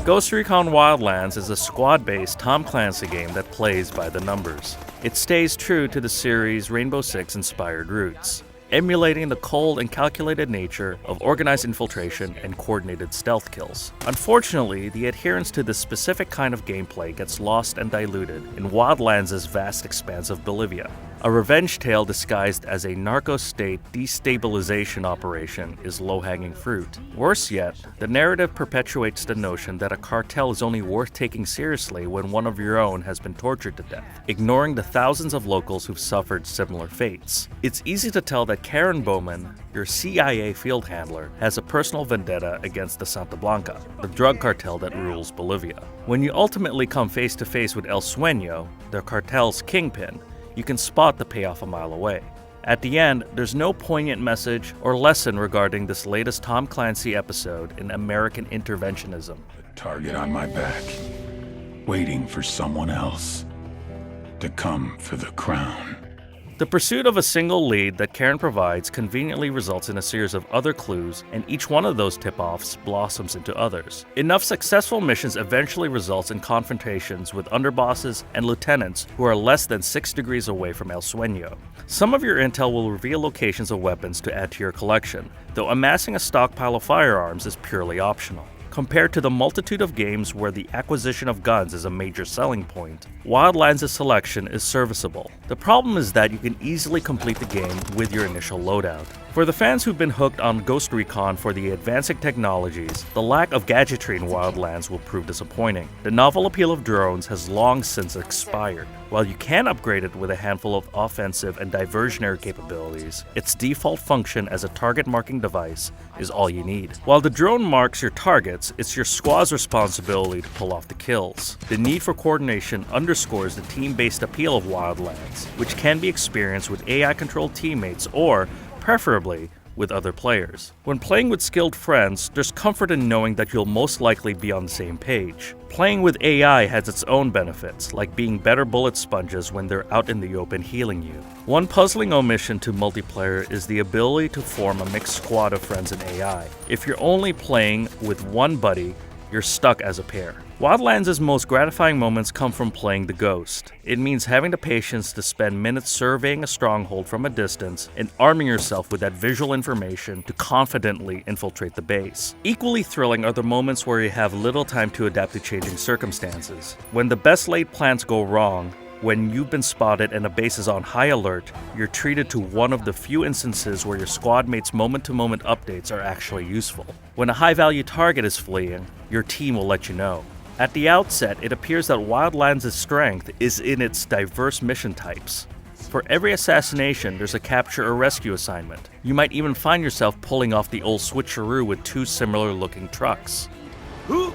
Ghost Recon Wildlands is a squad-based Tom Clancy game that plays by the numbers. It stays true to the series' Rainbow Six-inspired roots, emulating the cold and calculated nature of organized infiltration and coordinated stealth kills. Unfortunately, the adherence to this specific kind of gameplay gets lost and diluted in Wildlands' vast expanse of Bolivia. A revenge tale disguised as a narco-state destabilization operation is low-hanging fruit. Worse yet, the narrative perpetuates the notion that a cartel is only worth taking seriously when one of your own has been tortured to death, ignoring the thousands of locals who've suffered similar fates. It's easy to tell that Karen Bowman, your CIA field handler, has a personal vendetta against the Santa Blanca, the drug cartel that rules Bolivia. When you ultimately come face to face with El Sueño, the cartel's kingpin, you can spot the payoff a mile away. At the end, there's no poignant message or lesson regarding this latest Tom Clancy episode in American interventionism. A target on my back, waiting for someone else to come for the crown. The pursuit of a single lead that Karen provides conveniently results in a series of other clues, and each one of those tip-offs blossoms into others. Enough successful missions eventually results in confrontations with underbosses and lieutenants who are less than 6 degrees away from El Sueño. Some of your intel will reveal locations of weapons to add to your collection, though amassing a stockpile of firearms is purely optional. Compared to the multitude of games where the acquisition of guns is a major selling point, Wildlands' selection is serviceable. The problem is that you can easily complete the game with your initial loadout. For the fans who've been hooked on Ghost Recon for the advancing technologies, the lack of gadgetry in Wildlands will prove disappointing. The novel appeal of drones has long since expired. While you can upgrade it with a handful of offensive and diversionary capabilities, its default function as a target marking device is all you need. While the drone marks your targets, it's your squad's responsibility to pull off the kills. The need for coordination underscores the team-based appeal of Wildlands, which can be experienced with AI-controlled teammates or, preferably, with other players. When playing with skilled friends, there's comfort in knowing that you'll most likely be on the same page. Playing with AI has its own benefits, like being better bullet sponges when they're out in the open healing you. One puzzling omission to multiplayer is the ability to form a mixed squad of friends in AI. If you're only playing with one buddy, you're stuck as a pair. Wildlands' most gratifying moments come from playing the Ghost. It means having the patience to spend minutes surveying a stronghold from a distance and arming yourself with that visual information to confidently infiltrate the base. Equally thrilling are the moments where you have little time to adapt to changing circumstances. When the best laid plans go wrong, when you've been spotted and a base is on high alert, you're treated to one of the few instances where your squad mates' moment-to-moment updates are actually useful. When a high-value target is fleeing, your team will let you know. At the outset, it appears that Wildlands' strength is in its diverse mission types. For every assassination, there's a capture or rescue assignment. You might even find yourself pulling off the old switcheroo with 2 similar-looking trucks. Who?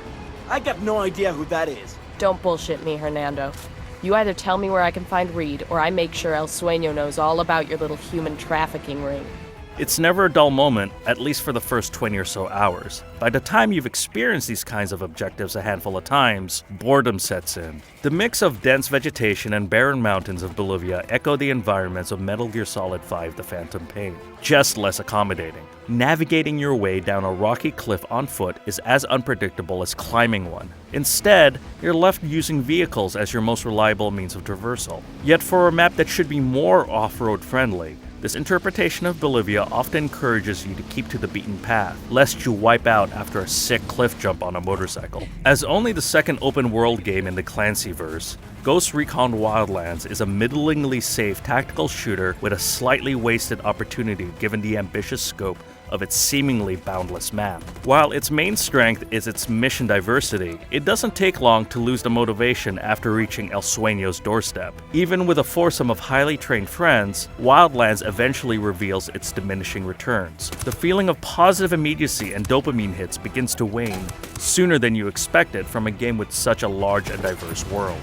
I got no idea who that is. Don't bullshit me, Hernando. You either tell me where I can find Reed, or I make sure El Sueño knows all about your little human trafficking ring. It's never a dull moment, at least for the first 20 or so hours. By the time you've experienced these kinds of objectives a handful of times, boredom sets in. The mix of dense vegetation and barren mountains of Bolivia echo the environments of Metal Gear Solid 5: The Phantom Pain, just less accommodating. Navigating your way down a rocky cliff on foot is as unpredictable as climbing one. Instead, you're left using vehicles as your most reliable means of traversal. Yet for a map that should be more off-road friendly, this interpretation of Bolivia often encourages you to keep to the beaten path, lest you wipe out after a sick cliff jump on a motorcycle. As only the second open-world game in the Clancy-verse, Ghost Recon Wildlands is a middlingly safe tactical shooter with a slightly wasted opportunity given the ambitious scope of its seemingly boundless map. While its main strength is its mission diversity, it doesn't take long to lose the motivation after reaching El Sueño's doorstep. Even with a foursome of highly trained friends, Wildlands eventually reveals its diminishing returns. The feeling of positive immediacy and dopamine hits begins to wane sooner than you expected from a game with such a large and diverse world.